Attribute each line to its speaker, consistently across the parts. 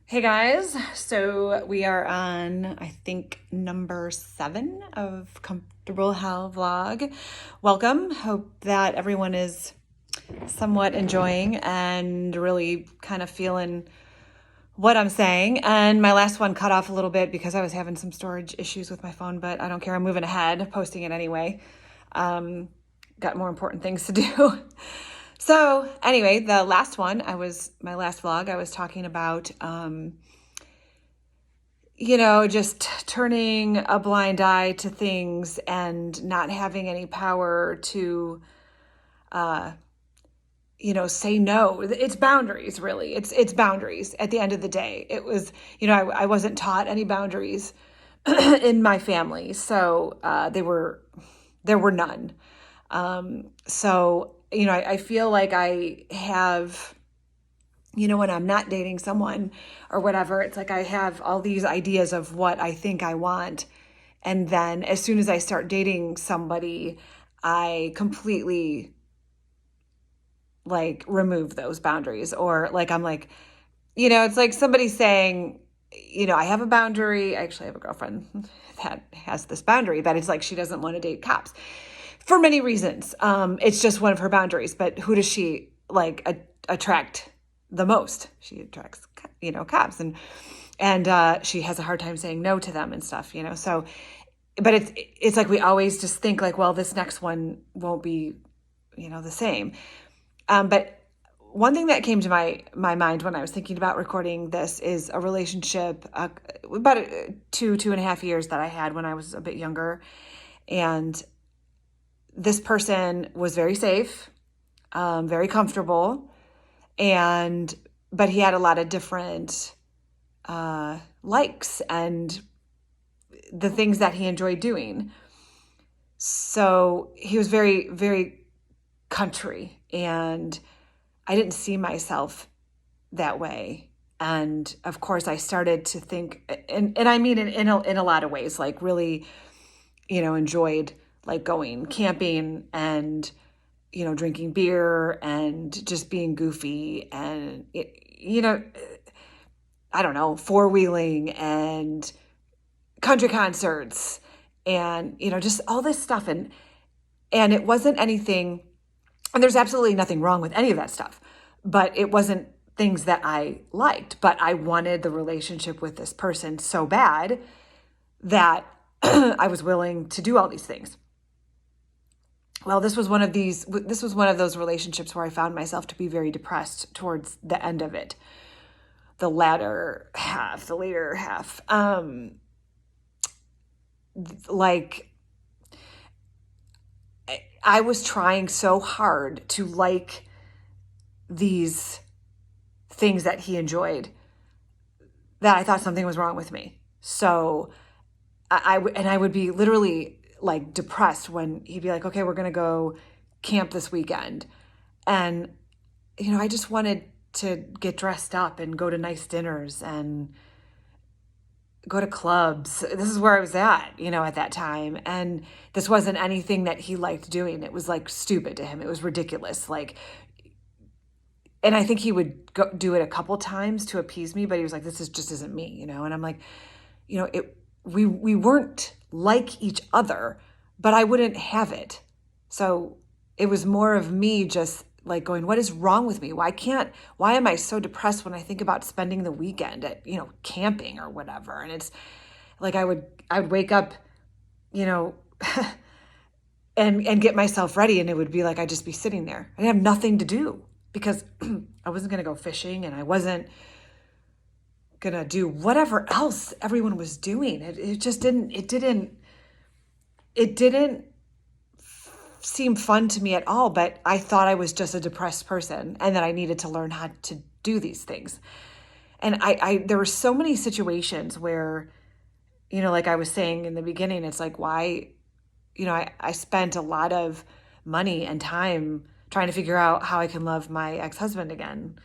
Speaker 1: Hey guys, so we are on, I think, number 7 of Comfortable Hell vlog. Welcome. Hope that everyone is somewhat enjoying and really kind of feeling what I'm saying. And my last one cut off a little bit because I was having some storage issues with my phone, but I don't care. I'm moving ahead, posting it anyway. Got more important things to do. So anyway, the last one, my last vlog, I was talking about, just turning a blind eye to things and not having any power to, say no. It's boundaries, really. It's boundaries at the end of the day. It was, I wasn't taught any boundaries in my family. So there were none. I feel like I have, when I'm not dating someone or whatever, it's like I have all these ideas of what I think I want. And then as soon as I start dating somebody, I completely like remove those boundaries. Or like, I'm like, it's like somebody saying, I have a boundary. I actually have a girlfriend that has this boundary that it's like she doesn't want to date cops for many reasons. It's just one of her boundaries. But who does she like attract the most? She attracts, cops, and she has a hard time saying no to them and stuff. So, but it's like we always just think like, well, this next one won't be, the same. But one thing that came to my mind when I was thinking about recording this is a relationship about 2.5 years that I had when I was a bit younger. And this person was very safe, very comfortable, but he had a lot of different likes and the things that he enjoyed doing. So he was very, very country, and I didn't see myself that way. And of course I started to think, and I mean in a lot of ways, like really, enjoyed like going camping and, drinking beer and just being goofy and, I don't know, four-wheeling and country concerts and, just all this stuff. And it wasn't anything, and there's absolutely nothing wrong with any of that stuff, but it wasn't things that I liked. But I wanted the relationship with this person so bad that I was willing to do all these things. Well, this was one of those relationships where I found myself to be very depressed towards the end of it. The later half. Like I was trying so hard to like these things that he enjoyed that I thought something was wrong with me. So I would be literally like depressed when he'd be like, okay, we're going to go camp this weekend. And, I just wanted to get dressed up and go to nice dinners and go to clubs. This is where I was at, at that time. And this wasn't anything that he liked doing. It was like stupid to him. It was ridiculous. Like, and I think he would do it a couple times to appease me, but he was like, just isn't me, And I'm like, we weren't like each other, but I wouldn't have it. So it was more of me just like going, what is wrong with me? Why am I so depressed when I think about spending the weekend at, camping or whatever? And it's like, I would wake up, and get myself ready. And it would be like, I'd just be sitting there. I didn't have nothing to do because I wasn't going to go fishing and I wasn't going to do whatever else everyone was doing. It didn't seem fun to me at all, but I thought I was just a depressed person and that I needed to learn how to do these things. And there were so many situations where, like I was saying in the beginning, it's like, why, I spent a lot of money and time trying to figure out how I can love my ex-husband again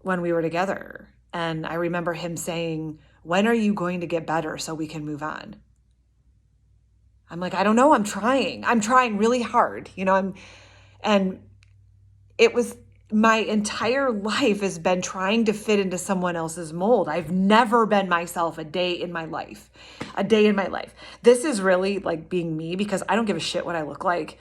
Speaker 1: when we were together. And I remember him saying, when are you going to get better so we can move on? I'm like, I don't know. I'm trying really hard, and it was my entire life has been trying to fit into someone else's mold. I've never been myself a day in my life. This is really like being me, because I don't give a shit what I look like.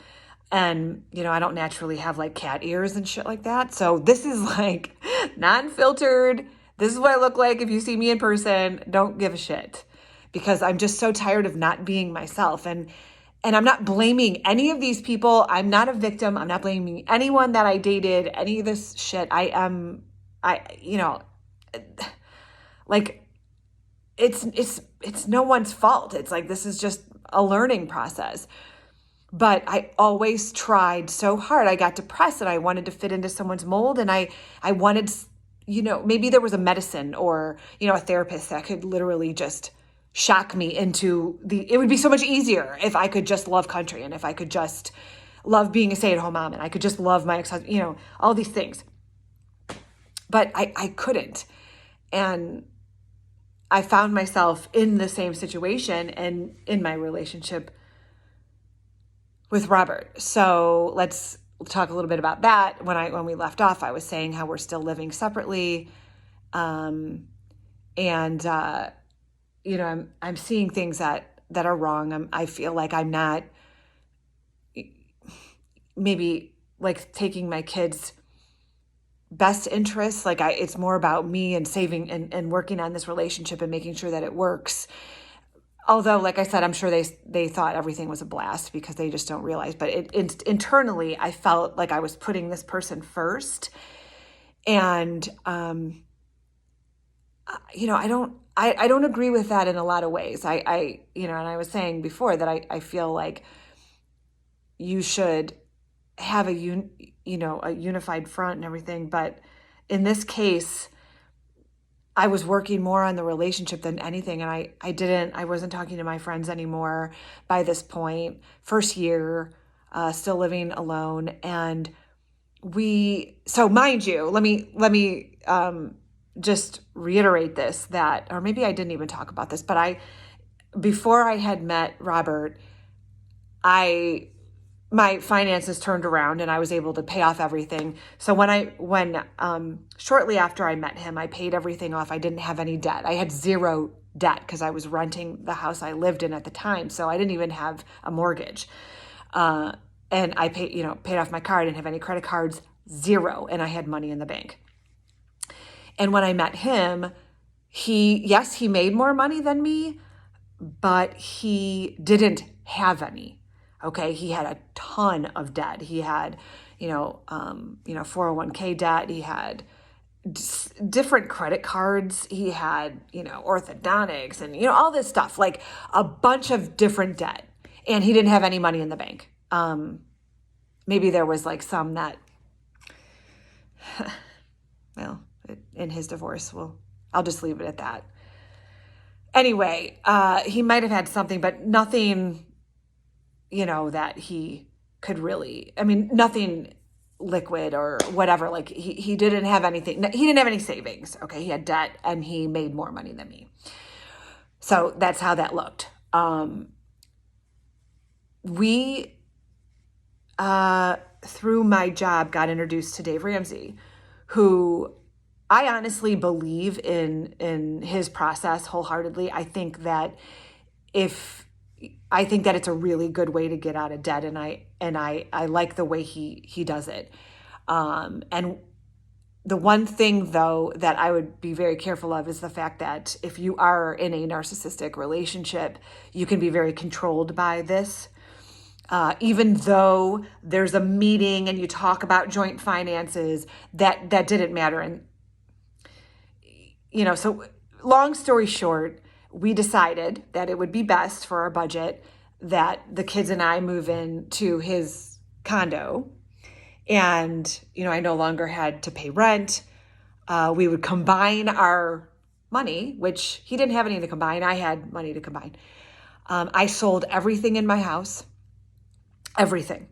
Speaker 1: And, I don't naturally have like cat ears and shit like that. So this is like non-filtered. This is what I look like. If you see me in person, don't give a shit, because I'm just so tired of not being myself. And I'm not blaming any of these people. I'm not a victim. I'm not blaming anyone that I dated, any of this shit. Like it's no one's fault. It's like, this is just a learning process. But I always tried so hard. I got depressed and I wanted to fit into someone's mold. And I wanted, maybe there was a medicine or, a therapist that could literally just shock me into it would be so much easier if I could just love country, and if I could just love being a stay-at-home mom, and I could just love my ex-husband, all these things. But I couldn't. And I found myself in the same situation and in my relationship with Robert. So let's talk a little bit about that. When we left off, I was saying how we're still living separately. And I'm seeing things that are wrong. I feel like I'm not maybe like taking my kids' best interests. Like it's more about me and saving and working on this relationship and making sure that it works. Although, like I said, I'm sure they thought everything was a blast, because they just don't realize. But internally, I felt like I was putting this person first. And, I don't agree with that in a lot of ways. And I was saying before that I feel like you should have a unified front and everything. But in this case, I was working more on the relationship than anything. And I wasn't talking to my friends anymore by this point. First year, still living alone. And so mind you, let me just reiterate this, or maybe I didn't even talk about this, but before I had met Robert, my finances turned around and I was able to pay off everything. So when shortly after I met him, I paid everything off. I didn't have any debt. I had zero debt because I was renting the house I lived in at the time. So I didn't even have a mortgage. And I paid off my car. I didn't have any credit cards, zero. And I had money in the bank. And when I met him, he made more money than me, but he didn't have any. Okay, he had a ton of debt. He had, 401k debt. He had different credit cards. He had, orthodontics and, all this stuff, like a bunch of different debt. And he didn't have any money in the bank. Maybe there was like some that, well, in his divorce, I'll just leave it at that. Anyway, he might have had something, but nothing, that he could really, nothing liquid or whatever. Like he didn't have anything. He didn't have any savings. Okay. He had debt and he made more money than me. So that's how that looked. We, through my job, got introduced to Dave Ramsey, who I honestly believe in his process wholeheartedly. I think that it's a really good way to get out of debt, and I like the way he does it. And the one thing though that I would be very careful of is the fact that if you are in a narcissistic relationship, you can be very controlled by this. Even though there's a meeting and you talk about joint finances, that didn't matter. And so long story short, we decided that it would be best for our budget that the kids and I move into his condo. And, I no longer had to pay rent. We would combine our money, which he didn't have any to combine. I had money to combine. I sold everything in my house, everything.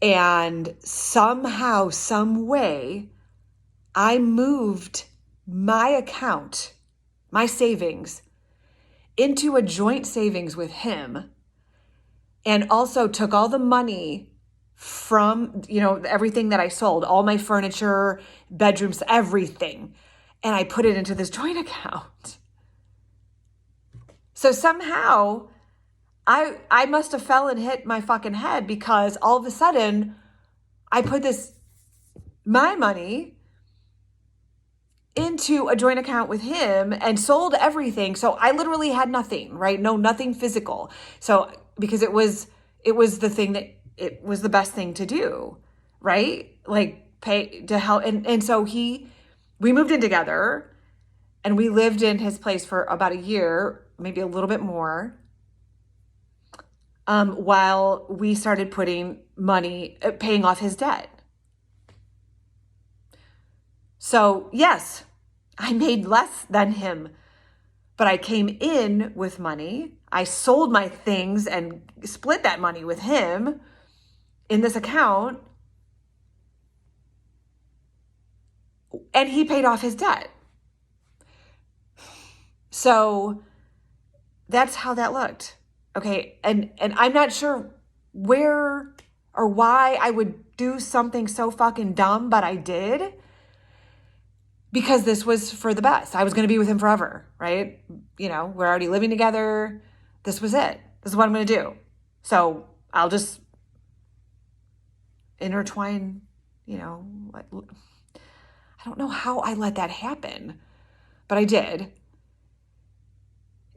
Speaker 1: And somehow, some way, I moved my account, my savings, into a joint savings with him, and also took all the money from, everything that I sold, all my furniture, bedrooms, everything. And I put it into this joint account. So somehow I must have fell and hit my fucking head, because all of a sudden I put my money into a joint account with him and sold everything. So I literally had nothing, right? No, nothing physical. So because it was the thing that it was the best thing to do, right? Like pay to help. And so we moved in together, and we lived in his place for about a year, maybe a little bit more, while we started paying off his debt. So yes, I made less than him, but I came in with money. I sold my things and split that money with him in this account, and he paid off his debt. So that's how that looked. Okay. And I'm not sure where or why I would do something so fucking dumb, but I did, because this was for the best. I was going to be with him forever, right? We're already living together. This was it. This is what I'm going to do. So I'll just intertwine, I don't know how I let that happen, but I did.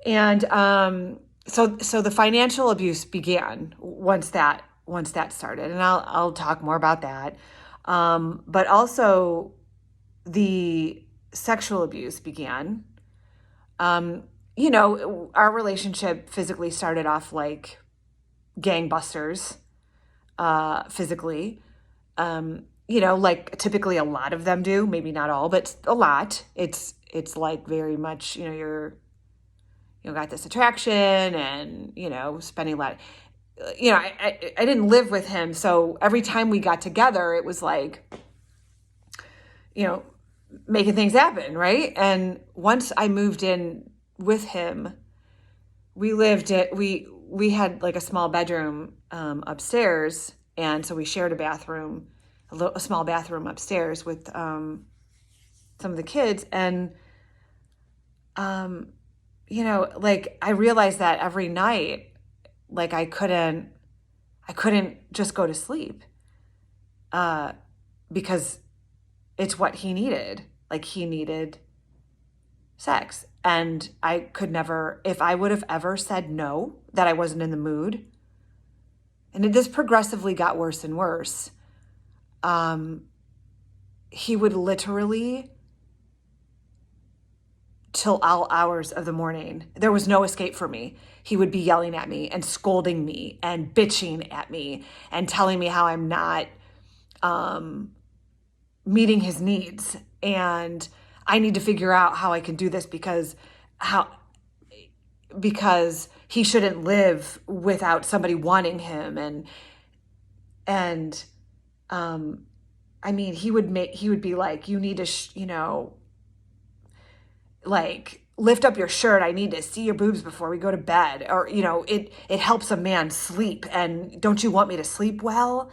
Speaker 1: And so the financial abuse began once that started, and I'll talk more about that. But also the sexual abuse began. Our relationship physically started off like gangbusters, physically. Like typically a lot of them do, maybe not all, but a lot. It's like very much, you're got this attraction and, spending a lot. I didn't live with him. So every time we got together, it was like, making things happen. Right. And once I moved in with him, we had like a small bedroom, upstairs. And so we shared a small bathroom upstairs with, some of the kids. And, like I realized that every night, like I couldn't just go to sleep, because it's what he needed. Like he needed sex, and I could never, if I would have ever said no, that I wasn't in the mood. And this progressively got worse and worse. He would literally, till all hours of the morning, there was no escape for me. He would be yelling at me and scolding me and bitching at me and telling me how I'm not meeting his needs, and I need to figure out how I can do this, because he shouldn't live without somebody wanting him. And I mean, he would be like, you need to, like lift up your shirt. I need to see your boobs before we go to bed. Or, it helps a man sleep. And don't you want me to sleep well?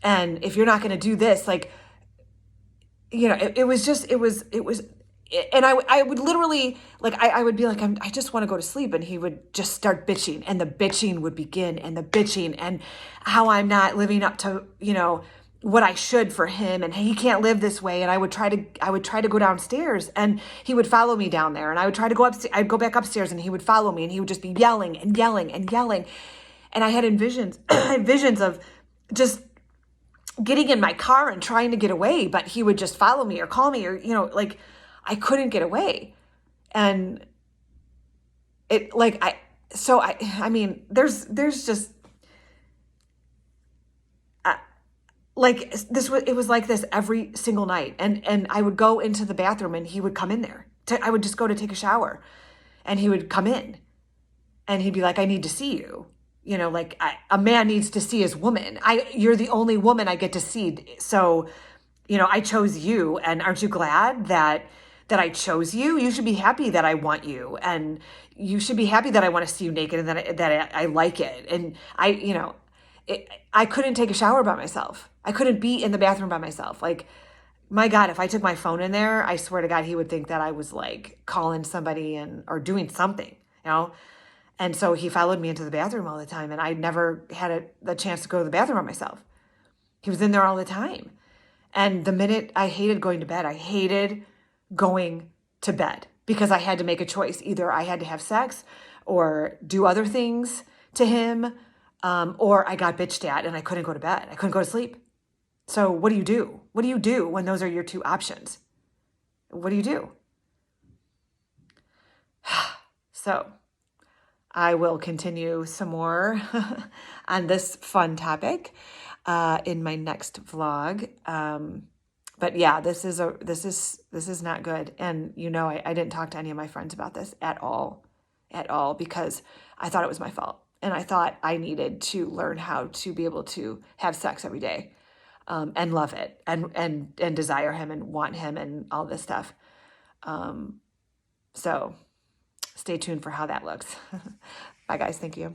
Speaker 1: And if you're not going to do this, like, it was, and I would literally, like, I would be like, I just want to go to sleep. And he would just start bitching, and the bitching would begin, and the bitching, and how I'm not living up to, what I should for him, and he can't live this way. And I would try to go downstairs, and he would follow me down there, and I would try to go upstairs. I'd go back upstairs, and he would follow me, and he would just be yelling and yelling and yelling. And I had visions of just getting in my car and trying to get away, but he would just follow me or call me, or, like I couldn't get away. And it, like, I mean, there's just, like it was like this every single night. And I would go into the bathroom, and he would come in there. I would just go to take a shower, and he would come in, and he'd be like, I need to see you. Like a man needs to see his woman. You're the only woman I get to see. So, I chose you, and aren't you glad that I chose you? You should be happy that I want you, and you should be happy that I want to see you naked, and that I like it. And I couldn't take a shower by myself. I couldn't be in the bathroom by myself. Like, my God, if I took my phone in there, I swear to God, he would think that I was like calling somebody or doing something, And so he followed me into the bathroom all the time, and I never had the chance to go to the bathroom by myself. He was in there all the time. And the minute I hated going to bed, I hated going to bed because I had to make a choice. Either I had to have sex or do other things to him, or I got bitched at and I couldn't go to bed. I couldn't go to sleep. So what do you do? What do you do when those are your two options? What do you do? So I will continue some more on this fun topic in my next vlog. But yeah, this is not good. And I didn't talk to any of my friends about this at all, because I thought it was my fault. And I thought I needed to learn how to be able to have sex every day, and love it and desire him and want him and all this stuff. So stay tuned for how that looks. Bye guys. Thank you.